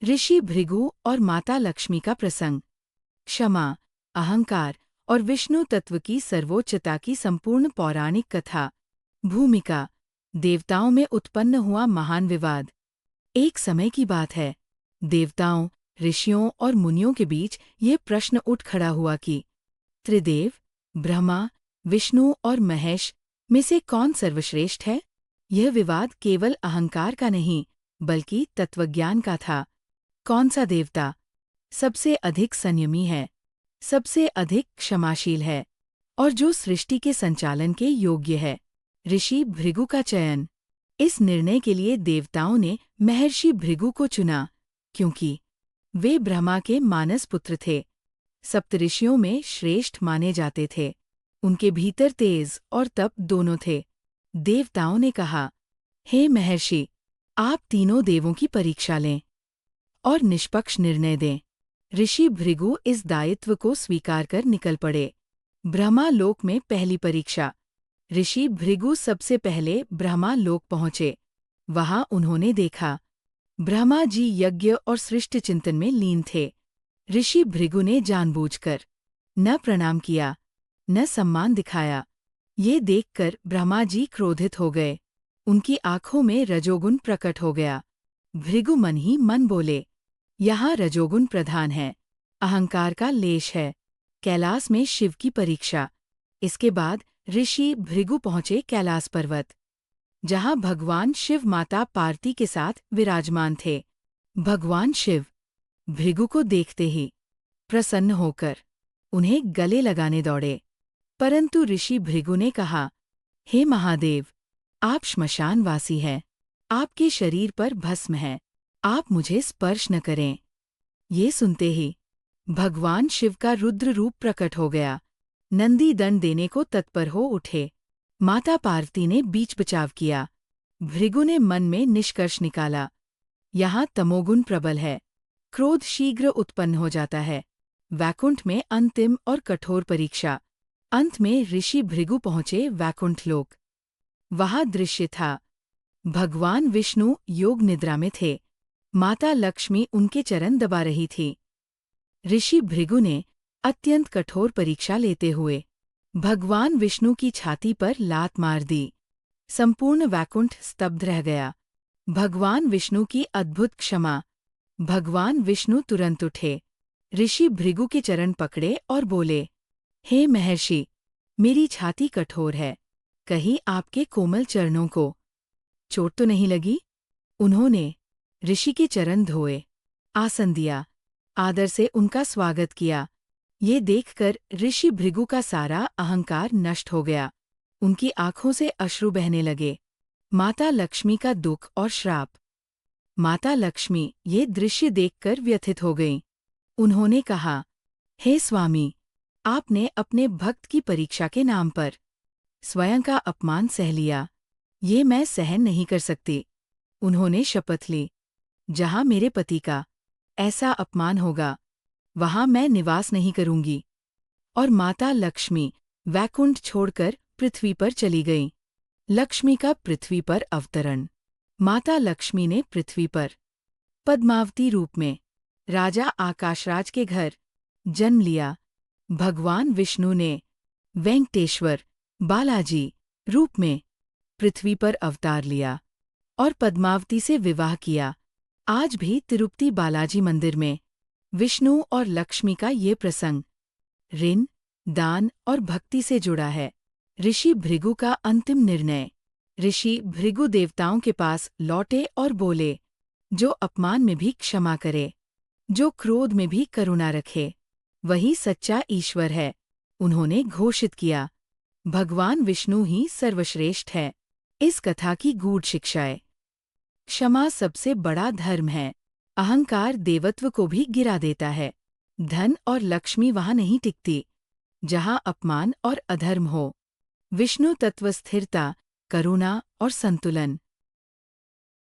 ऋषि भृगु और माता लक्ष्मी का प्रसंग। क्षमा, अहंकार और विष्णु तत्व की सर्वोच्चता की संपूर्ण पौराणिक कथा। भूमिका: देवताओं में उत्पन्न हुआ महान विवाद। एक समय की बात है, देवताओं, ऋषियों और मुनियों के बीच ये प्रश्न उठ खड़ा हुआ कि त्रिदेव, ब्रह्मा, विष्णु और महेश में से कौन सर्वश्रेष्ठ है। यह विवाद केवल अहंकार का नहीं, बल्कि तत्वज्ञान का था। कौन सा देवता सबसे अधिक संयमी है, सबसे अधिक क्षमाशील है और जो सृष्टि के संचालन के योग्य है। ऋषि भृगु का चयन। इस निर्णय के लिए देवताओं ने महर्षि भृगु को चुना, क्योंकि वे ब्रह्मा के मानस पुत्र थे, सप्तऋषियों में श्रेष्ठ माने जाते थे। उनके भीतर तेज और तप दोनों थे। देवताओं ने कहा, हे महर्षि, आप तीनों देवों की परीक्षा लें और निष्पक्ष निर्णय दें। ऋषि भृगु इस दायित्व को स्वीकार कर निकल पड़े। ब्रह्मा लोक में पहली परीक्षा। ऋषि भृगु सबसे पहले ब्रह्मा लोक पहुंचे। वहां उन्होंने देखा, ब्रह्मा जी यज्ञ और सृष्टि चिंतन में लीन थे। ऋषि भृगु ने जानबूझकर न प्रणाम किया, न सम्मान दिखाया। ये देखकर ब्रह्मा जी क्रोधित हो गए। उनकी आंखों में रजोगुण प्रकट हो गया। भृगु मन ही मन बोले, यहाँ रजोगुण प्रधान है, अहंकार का लेश है। कैलास में शिव की परीक्षा। इसके बाद ऋषि भृगु पहुंचे कैलास पर्वत, जहां भगवान शिव माता पार्वती के साथ विराजमान थे। भगवान शिव भृगु को देखते ही प्रसन्न होकर उन्हें गले लगाने दौड़े, परंतु ऋषि भृगु ने कहा, हे महादेव, आप श्मशानवासी हैं, आपके शरीर पर भस्म है, आप मुझे स्पर्श न करें। ये सुनते ही भगवान शिव का रुद्र रूप प्रकट हो गया। नंदी दंड देने को तत्पर हो उठे। माता पार्वती ने बीच बचाव किया। भृगु ने मन में निष्कर्ष निकाला, यहाँ तमोगुण प्रबल है, क्रोध शीघ्र उत्पन्न हो जाता है। वैकुंठ में अंतिम और कठोर परीक्षा। अंत में ऋषि भृगु पहुंचे वैकुंठ लोक। वहां दृश्य था, भगवान विष्णु योग निद्रा में थे। माता लक्ष्मी उनके चरण दबा रही थी। ऋषि भृगु ने अत्यंत कठोर परीक्षा लेते हुए भगवान विष्णु की छाती पर लात मार दी। संपूर्ण वैकुंठ स्तब्ध रह गया। भगवान विष्णु की अद्भुत क्षमा। भगवान विष्णु तुरंत उठे, ऋषि भृगु के चरण पकड़े और बोले, हे महर्षि, मेरी छाती कठोर है, कहीं आपके कोमल चरणों को चोट तो नहीं लगी। उन्होंने ऋषि के चरण धोए, आसन दिया, आदर से उनका स्वागत किया। ये देखकर ऋषि भृगु का सारा अहंकार नष्ट हो गया। उनकी आंखों से अश्रु बहने लगे। माता लक्ष्मी का दुख और श्राप। माता लक्ष्मी ये दृश्य देखकर व्यथित हो गईं। उन्होंने कहा, हे स्वामी, आपने अपने भक्त की परीक्षा के नाम पर स्वयं का अपमान सह लिया। ये मैं सहन नहीं कर सकती। उन्होंने शपथ ली, जहां मेरे पति का ऐसा अपमान होगा, वहां मैं निवास नहीं करूंगी। और माता लक्ष्मी वैकुंठ छोड़कर पृथ्वी पर चली गईं। लक्ष्मी का पृथ्वी पर अवतरण। माता लक्ष्मी ने पृथ्वी पर पद्मावती रूप में राजा आकाशराज के घर जन्म लिया। भगवान विष्णु ने वेंकटेश्वर, बालाजी रूप में पृथ्वी पर अवतार लिया और पद्मावती से विवाह किया। आज भी तिरुपति बालाजी मंदिर में विष्णु और लक्ष्मी का ये प्रसंग ऋण, दान और भक्ति से जुड़ा है। ऋषि भृगु का अंतिम निर्णय। ऋषि भृगु देवताओं के पास लौटे और बोले, जो अपमान में भी क्षमा करे, जो क्रोध में भी करुणा रखे, वही सच्चा ईश्वर है। उन्होंने घोषित किया, भगवान विष्णु ही सर्वश्रेष्ठ है। इस कथा की गूढ़ शिक्षाएं। क्षमा सबसे बड़ा धर्म है। अहंकार देवत्व को भी गिरा देता है। धन और लक्ष्मी वहां नहीं टिकती, जहां अपमान और अधर्म हो। विष्णु तत्व स्थिरता, करुणा और संतुलन।